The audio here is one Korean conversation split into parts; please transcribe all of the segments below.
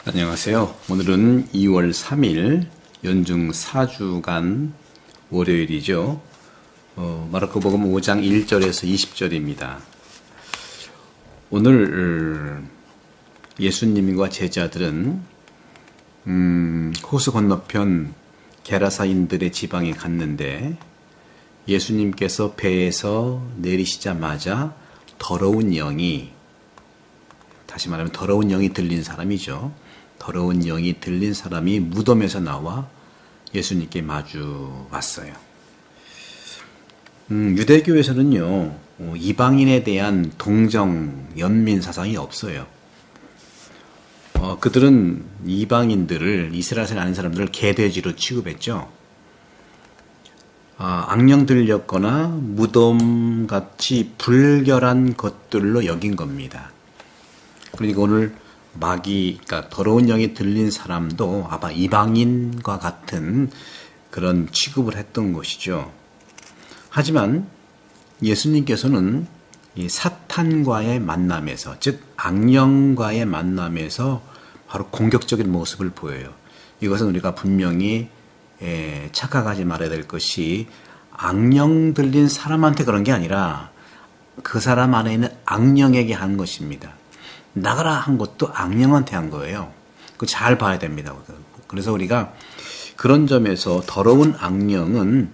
안녕하세요. 오늘은 2월 3일 연중 4주간 월요일이죠. 마르코복음 5장 1절에서 20절입니다. 오늘 예수님과 제자들은 호수 건너편 게라사인들의 지방에 갔는데 예수님께서 배에서 내리시자마자 더러운 영이, 다시 말하면 더러운 영이 들린 사람이죠. 더러운 영이 들린 사람이 무덤에서 나와 예수님께 마주 왔어요. 유대교에서는요, 이방인에 대한 동정, 연민 사상이 없어요. 그들은 이방인들을, 이스라엘 아닌 사람들을 개돼지로 취급했죠. 악령 들렸거나 무덤같이 불결한 것들로 여긴 겁니다. 그러니까 오늘 그러니까 더러운 영이 들린 사람도 아마 이방인과 같은 그런 취급을 했던 것이죠. 하지만 예수님께서는 이 사탄과의 만남에서, 즉 악령과의 만남에서 바로 공격적인 모습을 보여요. 이것은 우리가 분명히 착각하지 말아야 될 것이, 악령 들린 사람한테 그런 게 아니라 그 사람 안에 있는 악령에게 한 것입니다. 나가라 한 것도 악령한테 한 거예요. 그거 잘 봐야 됩니다. 그래서 우리가 그런 점에서 더러운 악령은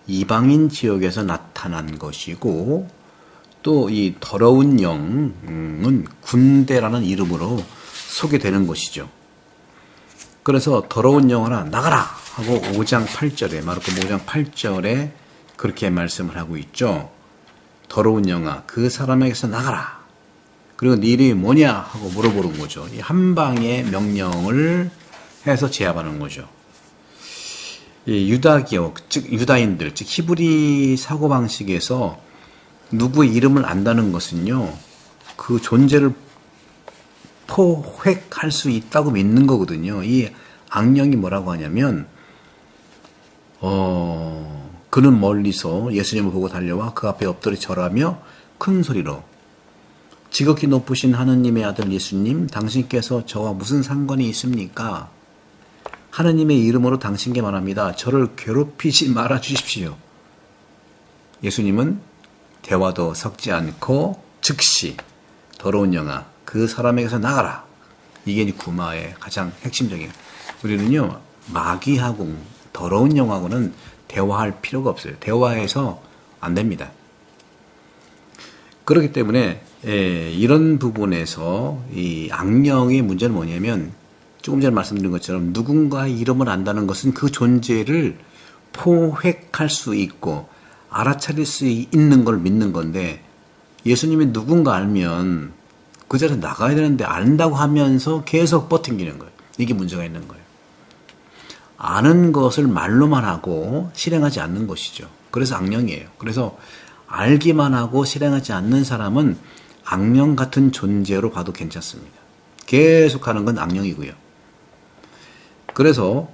이방인 지역에서 나타난 것이고, 또 이 더러운 영은 군대라는 이름으로 소개되는 것이죠. 그래서 더러운 영아 나가라 하고 5장 8절에, 마르코 5장 8절에 그렇게 말씀을 하고 있죠. 더러운 영아 그 사람에게서 나가라. 그리고 네 이름이 뭐냐 하고 물어보는 거죠. 이 한 방의 명령을 해서 제압하는 거죠. 이 유다기억, 즉 유다인들, 즉 히브리 사고방식에서 누구의 이름을 안다는 것은요, 그 존재를 포획할 수 있다고 믿는 거거든요. 이 악령이 뭐라고 하냐면, 그는 멀리서 예수님을 보고 달려와 그 앞에 엎드려 절하며 큰 소리로, 지극히 높으신 하느님의 아들 예수님, 당신께서 저와 무슨 상관이 있습니까? 하느님의 이름으로 당신께 말합니다. 저를 괴롭히지 말아 주십시오. 예수님은 대화도 섞지 않고 즉시 더러운 영아 그 사람에게서 나가라. 이게 구마의 가장 핵심적인. 우리는요, 마귀하고 더러운 영하고는 대화할 필요가 없어요. 대화해서 안 됩니다. 그렇기 때문에 이런 부분에서 이 악령의 문제는 뭐냐면, 조금 전에 말씀드린 것처럼 누군가의 이름을 안다는 것은 그 존재를 포획할 수 있고 알아차릴 수 있는 걸 믿는 건데, 예수님이 누군가 알면 그 자리에 나가야 되는데 안다고 하면서 계속 버팅기는 거예요. 이게 문제가 있는 거예요. 아는 것을 말로만 하고 실행하지 않는 것이죠. 그래서 악령이에요. 그래서 알기만 하고 실행하지 않는 사람은 악령 같은 존재로 봐도 괜찮습니다. 계속하는 건 악령이고요. 그래서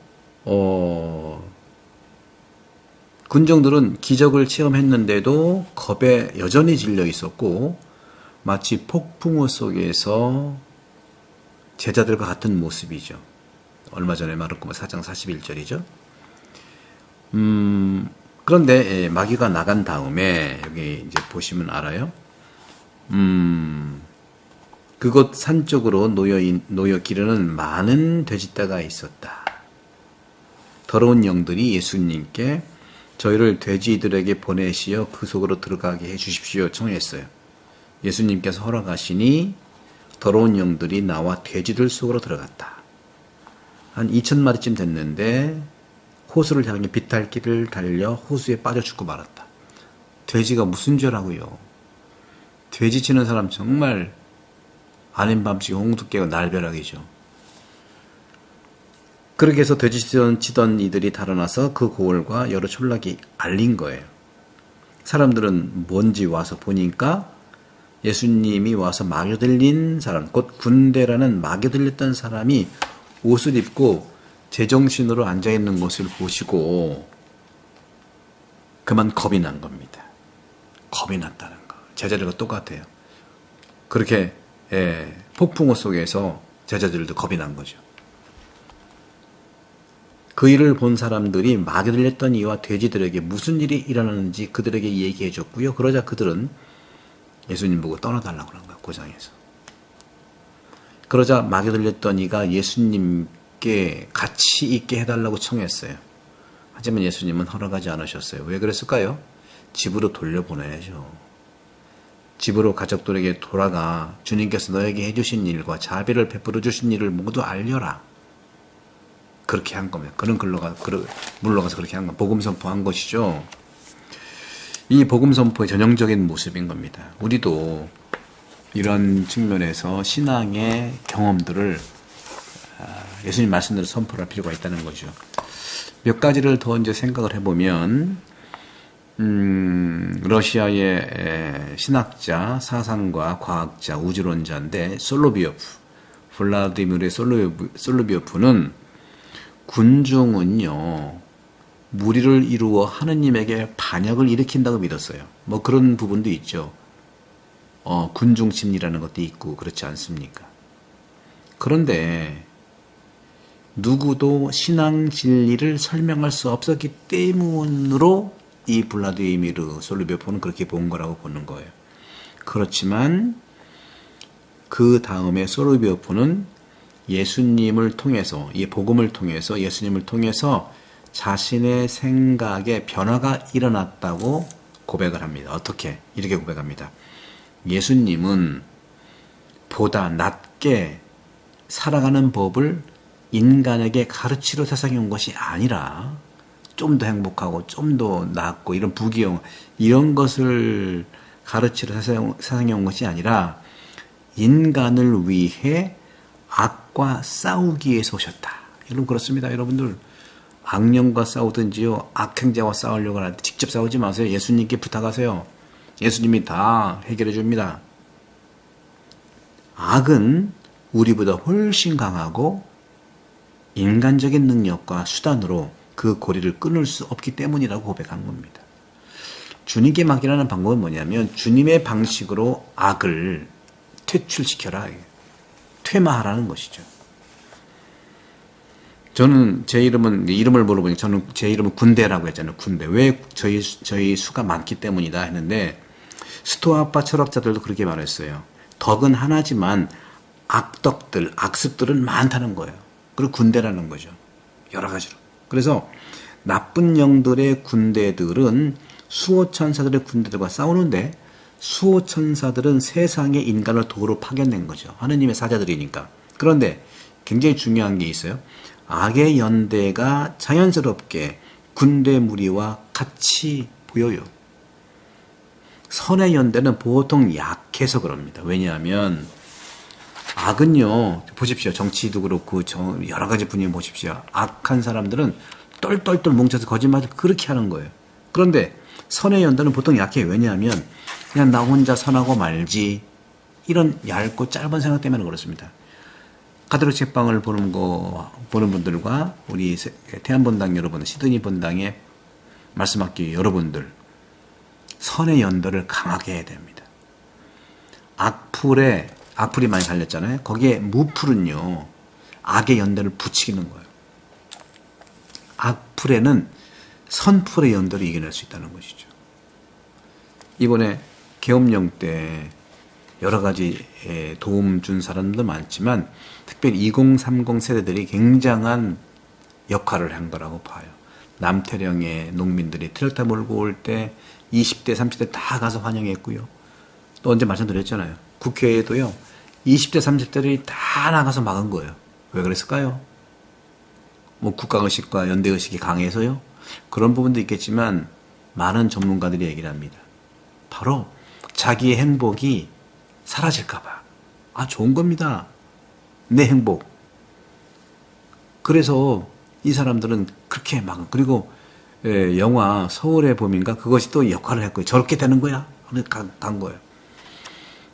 군정들은 기적을 체험했는데도 겁에 여전히 질려 있었고, 마치 폭풍우 속에서 제자들과 같은 모습이죠. 얼마 전에 마르코 4장 41절이죠. 그런데 마귀가 나간 다음에 여기 이제 보시면 알아요. 그곳 산 쪽으로 놓여 기르는 많은 돼지떼가 있었다. 더러운 영들이 예수님께 저희를 돼지들에게 보내시어 그 속으로 들어가게 해 주십시오 청했어요. 예수님께서 허락하시니 더러운 영들이 나와 돼지들 속으로 들어갔다. 한 2,000마리쯤 됐는데 호수를 향해 비탈길을 달려 호수에 빠져 죽고 말았다. 돼지가 무슨 죄라고요? 돼지 치는 사람 정말 아닌 밤중에 홍두깨가 날벼락이죠. 그렇게 해서 돼지 치던 이들이 달아나서 그 고을과 여러 촌락이 알린 거예요. 사람들은 뭔지 와서 보니까 예수님이 와서 마귀 들린 사람, 곧 군대라는 마귀 들렸던 사람이 옷을 입고 제정신으로 앉아있는 것을 보시고 그만 겁이 난 겁니다. 겁이 났다는 거. 제자들과 똑같아요. 그렇게 폭풍우 속에서 제자들도 겁이 난 거죠. 그 일을 본 사람들이 마귀 들렸던 이와 돼지들에게 무슨 일이 일어나는지 그들에게 얘기해 줬고요. 그러자 그들은 예수님 보고 떠나달라고 그런 거예요. 고장에서. 그러자 마귀 들렸던 이가 예수님께 같이 있게 해달라고 청했어요. 하지만 예수님은 허락하지 않으셨어요. 왜 그랬을까요? 집으로 돌려보내야죠. 집으로 가족들에게 돌아가 주님께서 너에게 해주신 일과 자비를 베풀어 주신 일을 모두 알려라. 그렇게 한 겁니다. 그런 물러가서 그렇게 한 거, 복음 선포한 것이죠. 이 복음 선포의 전형적인 모습인 겁니다. 우리도 이런 측면에서 신앙의 경험들을 예수님 말씀대로 선포할 필요가 있다는 거죠. 몇 가지를 더 이제 생각을 해보면, 러시아의 신학자, 사상가, 과학자, 우주론자인데 블라디미르 솔로비오프는 군중은요 무리를 이루어 하느님에게 반역을 일으킨다고 믿었어요. 뭐 그런 부분도 있죠. 군중 심리라는 것도 있고 그렇지 않습니까? 그런데 누구도 신앙 진리를 설명할 수 없었기 때문으로 이 블라디미르 솔로비오프는 그렇게 본 거라고 보는 거예요. 그렇지만 그 다음에 솔로비오프는 예수님을 통해서, 이 복음을 통해서, 예수님을 통해서 자신의 생각에 변화가 일어났다고 고백을 합니다. 어떻게? 이렇게 고백합니다. 예수님은 보다 낮게 살아가는 법을 인간에게 가르치러 세상에 온 것이 아니라 좀 더 행복하고 좀 더 낫고 이런 부귀영 이런 것을 가르치러 세상에 온 것이 아니라 인간을 위해 악과 싸우기 위해서 오셨다. 여러분 그렇습니다. 여러분들 악령과 싸우든지요 악행자와 싸우려고 할 때 직접 싸우지 마세요. 예수님께 부탁하세요. 예수님이 다 해결해 줍니다. 악은 우리보다 훨씬 강하고 인간적인 능력과 수단으로 그 고리를 끊을 수 없기 때문이라고 고백한 겁니다. 주님께 맡기라는 방법은 뭐냐면 주님의 방식으로 악을 퇴출시켜라. 퇴마하라는 것이죠. 저는 제 이름을 물어보니까 저는 제 이름은 군대라고 했잖아요. 군대. 왜 저희 수가 많기 때문이다 했는데 스토아파 철학자들도 그렇게 말했어요. 덕은 하나지만 악습들은 많다는 거예요. 그리고 군대라는 거죠. 여러 가지로. 그래서 나쁜 영들의 군대들은 수호천사들의 군대들과 싸우는데 수호천사들은 세상의 인간을 도로 파견낸 거죠. 하느님의 사자들이니까. 그런데 굉장히 중요한 게 있어요. 악의 연대가 자연스럽게 군대 무리와 같이 보여요. 선의 연대는 보통 약해서 그럽니다. 왜냐하면 악은요, 보십시오. 정치도 그렇고 여러 가지 분위기 보십시오. 악한 사람들은 똘똘똘 뭉쳐서 거짓말을 그렇게 하는 거예요. 그런데 선의 연대는 보통 약해요. 왜냐하면 그냥 나 혼자 선하고 말지 이런 얇고 짧은 생각 때문에 그렇습니다. 가톨릭 책방을 보는 분들과 우리 태안본당 여러분, 시드니 본당의 말씀학기 여러분들 선의 연대를 강하게 해야 됩니다. 악풀이 많이 달렸잖아요. 거기에 무풀은요 악의 연대를 부추기는 거예요. 악풀에는 선풀의 연대를 이겨낼 수 있다는 것이죠. 이번에 계엄령 때 여러 가지 도움 준 사람도 많지만 특별히 2030 세대들이 굉장한 역할을 한 거라고 봐요. 남태령의 농민들이 트랙터 몰고 올 때 20대, 30대 다 가서 환영했고요. 또 언제 말씀드렸잖아요. 국회에도요. 20대, 30대들이 다 나가서 막은 거예요. 왜 그랬을까요? 뭐 국가의식과 연대의식이 강해서요? 그런 부분도 있겠지만 많은 전문가들이 얘기를 합니다. 바로 자기의 행복이 사라질까봐. 좋은 겁니다. 내 행복. 그래서 이 사람들은 그렇게 막, 그리고 영화 서울의 봄인가 그것이 또 역할을 했고요. 저렇게 되는 거야? 간 거예요.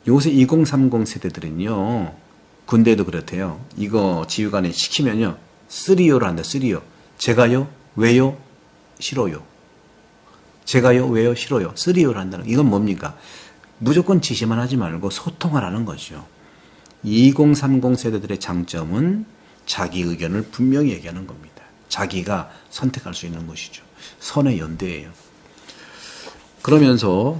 요새 2030 세대들은요, 군대도 그렇대요. 이거 지휘관이 시키면요, 쓰리요를 한다, 쓰리요. 제가요? 왜요? 싫어요. 제가요? 왜요? 싫어요. 쓰리요를 한다는, 이건 뭡니까? 무조건 지시만 하지 말고 소통하라는 거죠. 2030 세대들의 장점은 자기 의견을 분명히 얘기하는 겁니다. 자기가 선택할 수 있는 것이죠. 선의 연대예요. 그러면서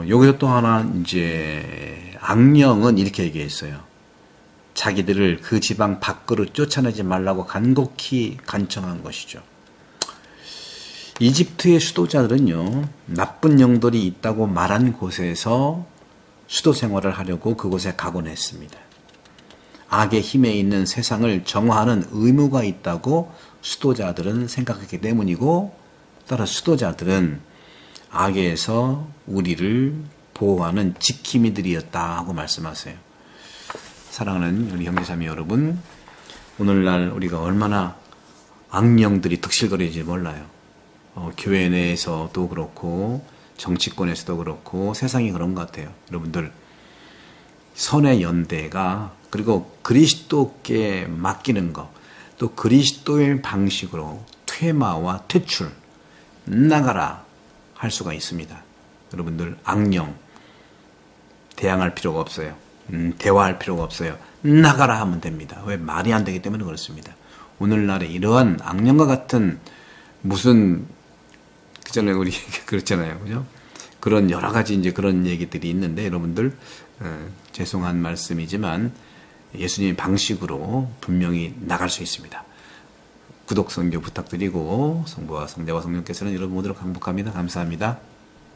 여기서 또 하나 이제 악령은 이렇게 얘기했어요. 자기들을 그 지방 밖으로 쫓아내지 말라고 간곡히 간청한 것이죠. 이집트의 수도자들은요, 나쁜 영들이 있다고 말한 곳에서 수도 생활을 하려고 그곳에 가곤 했습니다. 악의 힘에 있는 세상을 정화하는 의무가 있다고 수도자들은 생각했기 때문이고, 따라 수도자들은 악에서 우리를 보호하는 지킴이들이었다 하고 말씀하세요. 사랑하는 우리 형제자매 여러분, 오늘날 우리가 얼마나 악령들이 득실거리는지 몰라요. 교회 내에서도 그렇고 정치권에서도 그렇고 세상이 그런 것 같아요. 여러분들, 선의 연대가, 그리고 그리스도께 맡기는 것, 또 그리스도의 방식으로 퇴마와 퇴출, 나가라 할 수가 있습니다. 여러분들, 악령 대항할 필요가 없어요. 대화할 필요가 없어요. 나가라 하면 됩니다. 왜? 말이 안 되기 때문에 그렇습니다. 오늘날에 이러한 악령과 같은 무슨, 그 전에 우리 그렇잖아요. 그죠? 그런 여러 가지 이제 그런 얘기들이 있는데, 여러분들, 죄송한 말씀이지만 예수님의 방식으로 분명히 나갈 수 있습니다. 구독, 선교 부탁드리고, 성부와 성자와 성령께서는 여러분 모두를 강복합니다. 감사합니다.